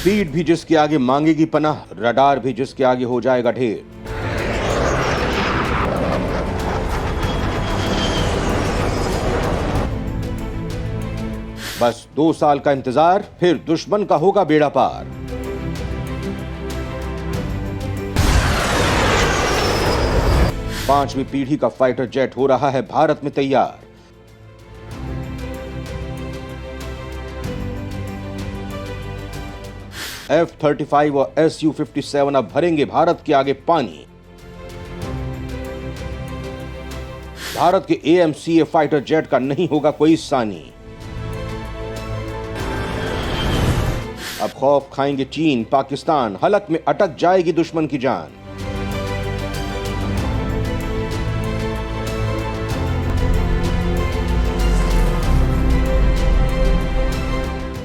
Speed भी जिसके आगे मांगेगी पनाह, रडार भी जिसके आगे हो जाएगा ढेर। बस 2 साल का इंतजार, फिर दुश्मन का होगा बेड़ा पार। पांचवी पीढ़ी का फाइटर जेट हो रहा है भारत में तैयार। F-35 और Su-57 अब भरेंगे भारत के आगे पानी। भारत के AMCA फाइटर जेट का नहीं होगा कोई सानी। अब खौफ खाएंगे चीन, पाकिस्तान, हलक में अटक जाएगी दुश्मन की जान।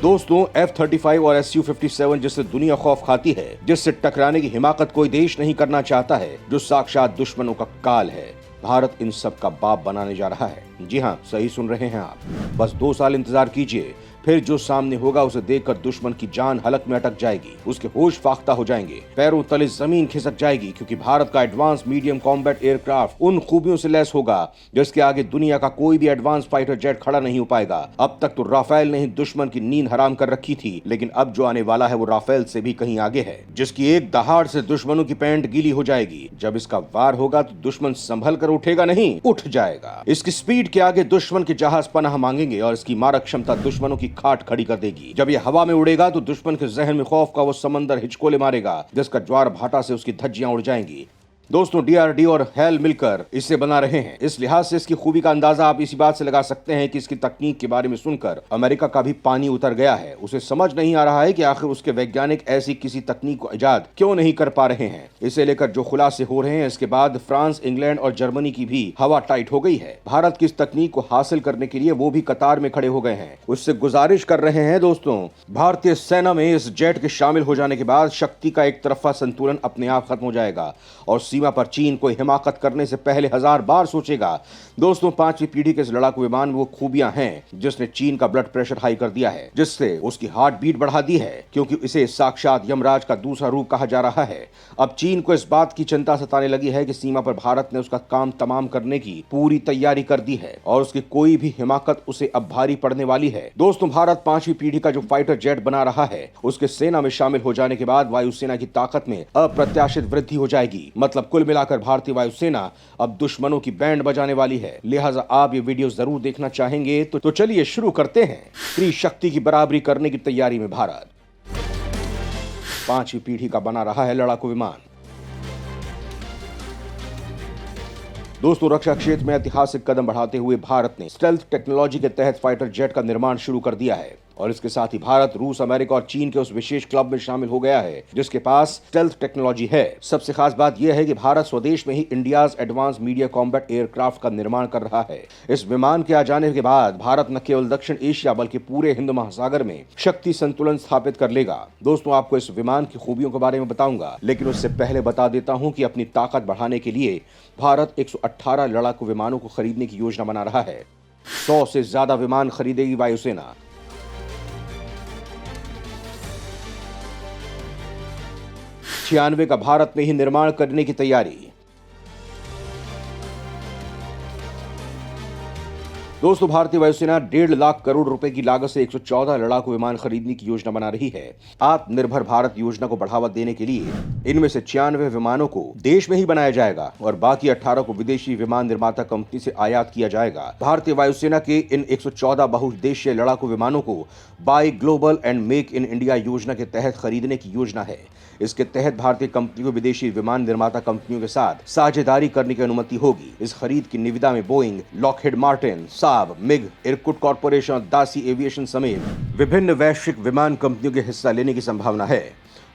दोस्तों, F-35 और Su-57 जिससे दुनिया खौफ खाती है, जिससे टकराने की हिमाकत कोई देश नहीं करना चाहता है, जो साक्षात दुश्मनों का काल है, भारत इन सब का बाप बनाने जा रहा है। जी हाँ, सही सुन रहे हैं आप। बस 2 साल इंतजार कीजिए, फिर जो सामने होगा उसे देखकर दुश्मन की जान हलक में अटक जाएगी, उसके होश फाख्ता हो जाएंगे, पैरों तले जमीन खिसक जाएगी, क्योंकि भारत का एडवांस मीडियम कॉम्बैट एयरक्राफ्ट उन खूबियों से लैस होगा जिसके आगे दुनिया का कोई भी एडवांस फाइटर जेट खड़ा नहीं हो पाएगा। अब तक तो राफेल ने ही दुश्मन की नींद हराम कर रखी थी, लेकिन अब जो आने वाला है वो राफेल से भी कहीं आगे है, जिसकी एक दहाड़ से दुश्मनों की पैंट गीली हो जाएगी। जब इसका वार होगा तो दुश्मन संभल कर उठेगा नहीं, उठ जाएगा। इसकी स्पीड के आगे दुश्मन के जहाज पनाह मांगेंगे और इसकी मारक क्षमता दुश्मनों की खाट खड़ी कर देगी। जब ये हवा में उड़ेगा तो दुश्मन के जहन में खौफ का वो समंदर हिचकोले मारेगा, जिसका ज्वार भाटा से उसकी धज्जियां उड़ जाएंगी। दोस्तों, DRDO और हेल मिलकर इसे बना रहे हैं। इस लिहाज से इसकी खूबी का अंदाजा आप इसी बात से लगा सकते हैं कि इसकी तकनीक के बारे में सुनकर अमेरिका का भी पानी उतर गया है। उसे समझ नहीं आ रहा है कि आखिर उसके वैज्ञानिक ऐसी किसी तकनीक को इजाद क्यों नहीं कर पा रहे हैं। इसे लेकर जो खुलासे हो रहे हैं, इसके बाद फ्रांस, इंग्लैंड और जर्मनी की भी हवा टाइट हो गई है। भारत की इस तकनीक को हासिल करने के लिए वो भी कतार में खड़े हो गए हैं, उससे गुजारिश कर रहे हैं। दोस्तों, भारतीय सेना में इस जेट के शामिल हो जाने के बाद शक्ति का एक तरफा संतुलन अपने आप खत्म हो जाएगा और सीमा पर चीन को हिमाकत करने से पहले 1000 बार सोचेगा। दोस्तों, 5वीं पीढ़ी के इस लड़ाकू विमान में वो खूबियां हैं जिसने चीन का ब्लड प्रेशर हाई कर दिया है, जिससे उसकी हार्ट बीट बढ़ा दी है, क्योंकि इसे साक्षात यमराज का दूसरा रूप कहा जा रहा है। अब चीन को इस बात की चिंता सताने लगी है कि सीमा पर भारत ने उसका काम तमाम करने की पूरी तैयारी कर दी है और उसकी कोई भी हिमाकत उसे अब भारी पड़ने वाली है। दोस्तों, भारत 5वीं पीढ़ी का जो फाइटर जेट बना रहा है, उसके सेना में शामिल हो जाने के बाद वायुसेना की ताकत में अप्रत्याशित वृद्धि हो जाएगी। मतलब कुल मिलाकर भारतीय वायुसेना अब दुश्मनों की बैंड बजाने वाली है। लिहाजा आप ये वीडियो जरूर देखना चाहेंगे तो चलिए शुरू करते हैं। त्रिशक्ति की बराबरी करने की तैयारी में भारत 5वीं पीढ़ी का बना रहा है लड़ाकू विमान। दोस्तों, रक्षा क्षेत्र में ऐतिहासिक कदम बढ़ाते हुए भारत ने स्टेल्थ टेक्नोलॉजी के तहत फाइटर जेट का निर्माण शुरू कर दिया है और इसके साथ ही भारत, रूस, अमेरिका और चीन के उस विशेष क्लब में शामिल हो गया है जिसके पास स्टेल्थ टेक्नोलॉजी है। सबसे खास बात यह है कि भारत स्वदेश में ही India's advance medium combat aircraft का निर्माण कर रहा है। इस विमान के आ जाने के बाद भारत न केवल दक्षिण एशिया बल्कि पूरे हिंद महासागर में शक्ति संतुलन स्थापित कर लेगा। दोस्तों, आपको इस विमान की खूबियों के बारे में बताऊंगा, लेकिन उससे पहले बता देता हूं कि अपनी ताकत बढ़ाने के लिए भारत 118 लड़ाकू विमानों को खरीदने की योजना बना रहा है। 100 से ज्यादा विमान खरीदेगी वायुसेना। 96 का भारत में ही निर्माण करने की तैयारी। दोस्तों, भारतीय वायुसेना 1.5 लाख करोड़ रुपए की लागत से 114 लड़ाकू विमान खरीदने की योजना बना रही है। आत्मनिर्भर भारत योजना को बढ़ावा देने के लिए इनमें से 96 विमानों को देश में ही बनाया जाएगा और बाकी 18 को विदेशी विमान निर्माता कंपनी से आयात किया जाएगा। भारतीय वायुसेना के इन 114 बहुउद्देशीय लड़ाकू विमानों को buy global and make in India योजना के तहत खरीदने की योजना है। इसके तहत भारतीय कंपनी को विदेशी विमान निर्माता कंपनियों के साथ साझेदारी करने की अनुमति होगी। इस खरीद की निविदा में बोइंग, लॉकहीड मार्टिन, साब, मिग, इरकुट कॉर्पोरेशन और दासी एविएशन समेत विभिन्न वैश्विक विमान कंपनियों के हिस्सा लेने की संभावना है।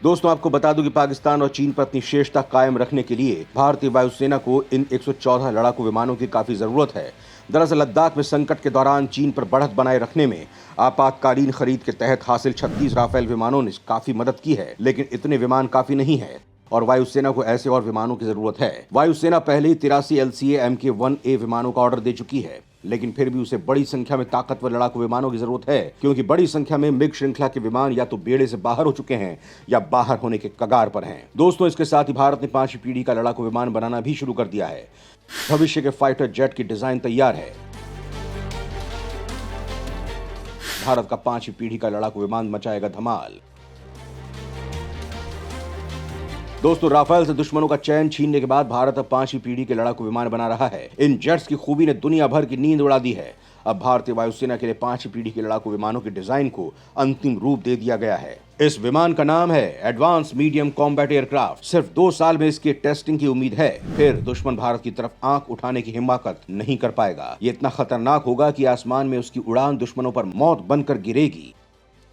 दोस्तों, आपको बता दूं कि पाकिस्तान और चीन पर अपनी शेषता कायम रखने के लिए भारतीय वायुसेना को इन 114 लड़ाकू विमानों की काफी जरूरत है। दरअसल लद्दाख में संकट के दौरान चीन पर बढ़त बनाए रखने में आपातकालीन खरीद के तहत हासिल 36 राफेल विमानों ने काफी मदद की है, लेकिन इतने विमान काफी नहीं है और वायुसेना को ऐसे और विमानों की जरूरत है। वायुसेना पहले ही 83 LCA Mk-1A विमानों का ऑर्डर दे चुकी है, लेकिन फिर भी उसे बड़ी संख्या में ताकतवर लड़ाकू विमानों की जरूरत है, क्योंकि बड़ी संख्या में मिग श्रृंखला के विमान या तो बेड़े से बाहर हो चुके हैं या बाहर होने के कगार पर हैं। दोस्तों, इसके साथ ही भारत ने 5वीं पीढ़ी का लड़ाकू विमान बनाना भी शुरू कर दिया है। भविष्य के फाइटर जेट की डिजाइन तैयार है। भारत का 5वीं पीढ़ी का लड़ाकू विमान मचाएगा धमाल। दोस्तों, राफेल से दुश्मनों का चैन छीनने के बाद भारत अब 5वीं पीढ़ी के लड़ाकू विमान बना रहा है। इन जेट्स की खूबी ने दुनिया भर की नींद उड़ा दी है। अब भारतीय वायुसेना के लिए 5वीं पीढ़ी के लड़ाकू विमानों की डिजाइन को अंतिम रूप दे दिया गया है। इस विमान का नाम है एडवांस मीडियम कॉम्बैट एयरक्राफ्ट। सिर्फ 2 साल में इसकी टेस्टिंग की उम्मीद है, फिर दुश्मन भारत की तरफ आंख उठाने की हिम्मत नहीं कर पाएगा। ये इतना खतरनाक होगा कि आसमान में उसकी उड़ान दुश्मनों पर मौत बनकर गिरेगी।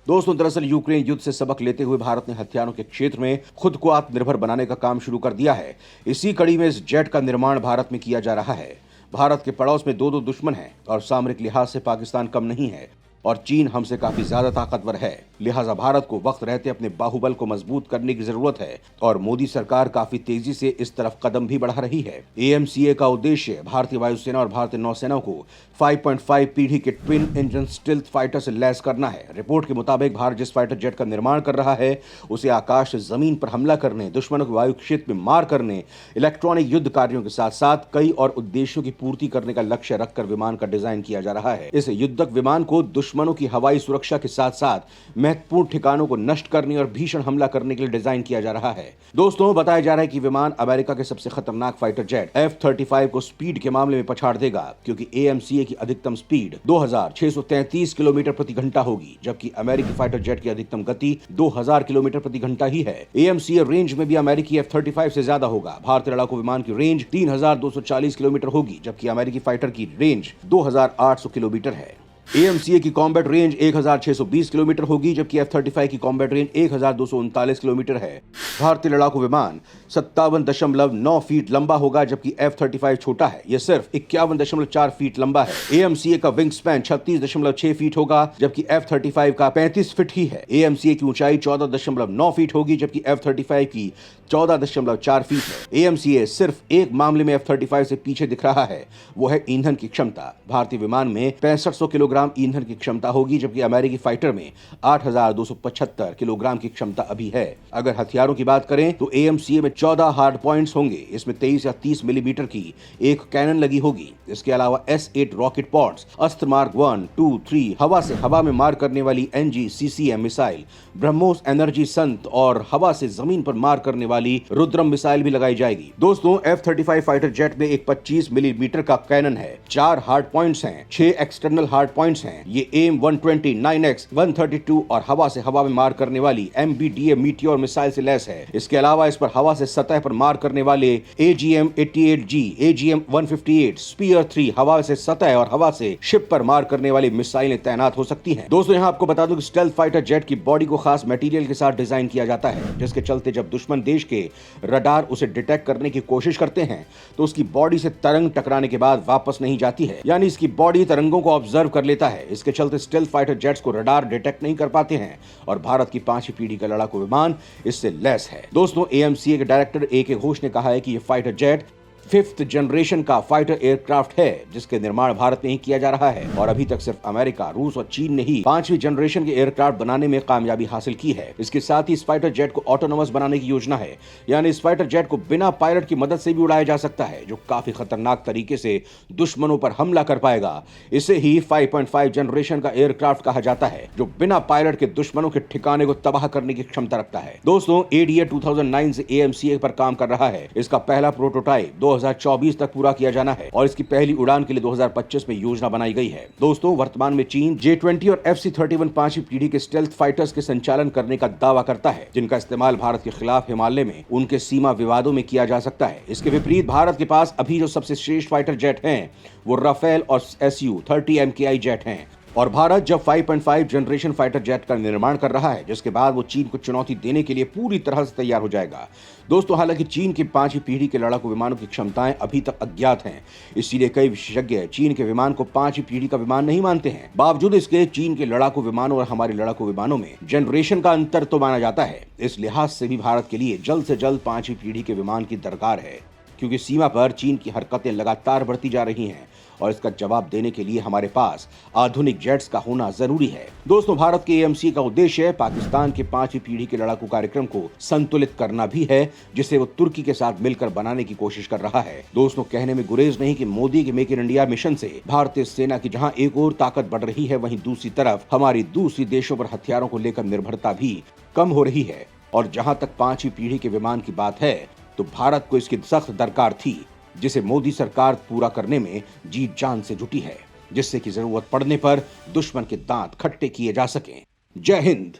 दोस्तों, दरअसल यूक्रेन युद्ध से सबक लेते हुए भारत ने हथियारों के क्षेत्र में खुद को आत्मनिर्भर बनाने का काम शुरू कर दिया है। इसी कड़ी में इस जेट का निर्माण भारत में किया जा रहा है। भारत के पड़ोस में 2 दुश्मन हैं और सामरिक लिहाज से पाकिस्तान कम नहीं है और चीन हमसे काफी ज्यादा ताकतवर है। लिहाजा भारत को वक्त रहते अपने बाहुबल को मजबूत करने की जरूरत है और मोदी सरकार काफी तेजी से इस तरफ कदम भी बढ़ा रही है। AMCA का उद्देश्य भारतीय वायुसेना और भारतीय नौसेना को 5.5 पीढ़ी के ट्विन इंजन स्टिल्थ फाइटर से लैस करना है। रिपोर्ट के मुताबिक भारत जिस फाइटर जेट का निर्माण कर रहा है उसे आकाश से जमीन पर हमला करने, दुश्मनों को वायु क्षेत्र में मार करने, इलेक्ट्रॉनिक युद्ध कार्यों के साथ साथ कई और उद्देश्यों की पूर्ति करने का लक्ष्य रखकर विमान का डिजाइन किया जा रहा है। इस युद्धक विमान को दुश्मनों की हवाई सुरक्षा के साथ साथ महत्वपूर्ण ठिकानों को नष्ट करने और भीषण हमला करने के लिए डिजाइन किया जा रहा है। दोस्तों, बताया जा रहा है कि विमान अमेरिका के सबसे खतरनाक फाइटर जेट F-35 को स्पीड के मामले में पछाड़ देगा, क्योंकि AMCA की अधिकतम स्पीड 2633 किलोमीटर प्रति घंटा होगी, जबकि अमेरिकी फाइटर जेट की अधिकतम गति 2000 किलोमीटर प्रति घंटा ही है। AMCA रेंज में भी अमेरिकी F-35 से ज्यादा होगा। भारतीय लड़ाकू विमान की रेंज 3240 किलोमीटर होगी, जबकि अमेरिकी फाइटर की रेंज 2800 किलोमीटर है। AMCA की कॉम्बैट रेंज 1620 किलोमीटर होगी, जबकि F-35 की कॉम्बैट रेंज 1239 किलोमीटर है। भारतीय लड़ाकू विमान 57.9 फीट लंबा होगा, जबकि F-35 छोटा है, यह सिर्फ 51.4 फीट लंबा है। AMCA का विंग स्पैन 36.6 फीट होगा, जबकि F-35 का 35 फीट ही है। AMCA की ऊंचाई 14.9 फीट होगी, जबकि F-35 की 14.4 फीट है। AMCA सिर्फ एक मामले में F-35 से पीछे दिख रहा है, वो है ईंधन की क्षमता। भारतीय विमान में 6500 किलोग्राम ईंधन की क्षमता होगी, जबकि अमेरिकी फाइटर में 8275 किलोग्राम की क्षमता अभी है। अगर हथियारों की बात करें तो AMCA में 14 हार्ड पॉइंट्स होंगे। इसमें 23 या 30 मिलीमीटर की एक कैनन लगी होगी। इसके अलावा S8 रॉकेट पॉड्स, अस्त्र मार्क 1, 2, 3, हवा से हवा में मार करने वाली NG-CCM मिसाइल, ब्रह्मोस एनर्जी संत और हवा से जमीन पर मार करने वाली रुद्रम मिसाइल भी लगाई जाएगी। दोस्तों, F-35 फाइटर जेट में एक 25 मिलीमीटर का कैनन है, 4 हार्ड पॉइंट्स हैं, 6 एक्सटर्नल हार्ड पॉइंट्स हैं। ये AIM-120, 9X, 132 और हवा से हवा में मार करने वाली MBDA मीटियोर मिसाइल से लैस है। इसके अलावा इस पर हवा से सतह पर मार करने वाले AGM-88G, AGM-158, स्पीयर 3 हवा से सतह और हवा से शिप पर मार करने वाली मिसाइलें तैनात हो सकती हैं। दोस्तों, यहाँ आपको बता दूं कि स्टेल्थ फाइटर जेट की बॉडी को खास मटेरियल के साथ डिजाइन किया जाता है, जिसके चलते जब दुश्मन देश के रडार उसे डिटेक्ट करने की कोशिश करते हैं तो उसकी बॉडी से तरंग टकराने के बाद वापस नहीं जाती है, यानी इसकी बॉडी तरंगों को ऑब्जर्व कर लेता है। इसके चलते स्टेल्थ फाइटर जेट्स को रडार डिटेक्ट नहीं कर पाते हैं और भारत की 5वीं पीढ़ी का लड़ाकू विमान इससे लैस है। दोस्तों, AMCA के डायरेक्टर AK घोष ने कहा है कि यह फाइटर जेट 5th जनरेशन का फाइटर एयरक्राफ्ट है, जिसके निर्माण भारत में ही किया जा रहा है और अभी तक सिर्फ अमेरिका, रूस और चीन ने ही 5वीं जनरेशन के एयरक्राफ्ट बनाने में कामयाबी हासिल की है। इसके साथ ही इस फाइटर जेट को ऑटोनोमस बनाने की योजना है, यानी इस फाइटर जेट को बिना पायलट की मदद से भी उड़ाया जा सकता है, जो काफी खतरनाक तरीके से दुश्मनों पर हमला कर पाएगा। इसे ही 5.5 जनरेशन का एयरक्राफ्ट कहा जाता है, जो बिना पायलट के दुश्मनों के ठिकाने को तबाह करने की क्षमता रखता है। दोस्तों, ADA 2009 से AMCA पर काम कर रहा है। इसका पहला प्रोटोटाइप 2024 तक पूरा किया जाना है और इसकी पहली उड़ान के लिए 2025 में योजना बनाई गई है। दोस्तों, वर्तमान में चीन J-20 और FC-31 5वीं पीढ़ी के स्टेल्थ फाइटर्स के संचालन करने का दावा करता है, जिनका इस्तेमाल भारत के खिलाफ हिमालय में उनके सीमा विवादों में किया जा सकता है। इसके विपरीत भारत के पास अभी जो सबसे श्रेष्ठ फाइटर जेट हैं वो राफेल और Su-30 MKI जेट हैं और भारत जब 5.5 जनरेशन फाइटर जेट का निर्माण कर रहा है, जिसके बाद वो चीन को चुनौती देने के लिए पूरी तरह से तैयार हो जाएगा। दोस्तों, हालांकि चीन की 5वीं पीढ़ी के लड़ाकू विमानों की क्षमताएं अभी तक अज्ञात हैं, इसीलिए कई विशेषज्ञ चीन के विमान को 5वीं पीढ़ी का विमान नहीं मानते हैं। बावजूद इसके चीन के लड़ाकू विमानों और हमारे लड़ाकू विमानों में जनरेशन का अंतर तो माना जाता है। इस लिहाज से भी भारत के लिए जल्द से जल्द 5वीं पीढ़ी के विमान की दरकार है। क्योंकि सीमा पर चीन की हरकतें लगातार बढ़ती जा रही हैं और इसका जवाब देने के लिए हमारे पास आधुनिक जेट्स का होना जरूरी है। दोस्तों, भारत के एएमसी का उद्देश्य पाकिस्तान के 5वीं पीढ़ी के लड़ाकू कार्यक्रम को संतुलित करना भी है, जिसे वो तुर्की के साथ मिलकर बनाने की कोशिश कर रहा है। दोस्तों, कहने में गुरेज नहीं कि मोदी के मेक इन इंडिया मिशन से भारतीय सेना की जहां एक और ताकत बढ़ रही है, वहीं दूसरी तरफ हमारी दूसरी देशों पर हथियारों को लेकर निर्भरता भी कम हो रही है। और जहां तक 5वीं पीढ़ी के विमान की बात है, तो भारत को इसकी सख्त दरकार थी, जिसे मोदी सरकार पूरा करने में जी जान से जुटी है, जिससे कि जरूरत पड़ने पर दुश्मन के दांत खट्टे किए जा सकें। जय हिंद,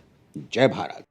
जय भारत।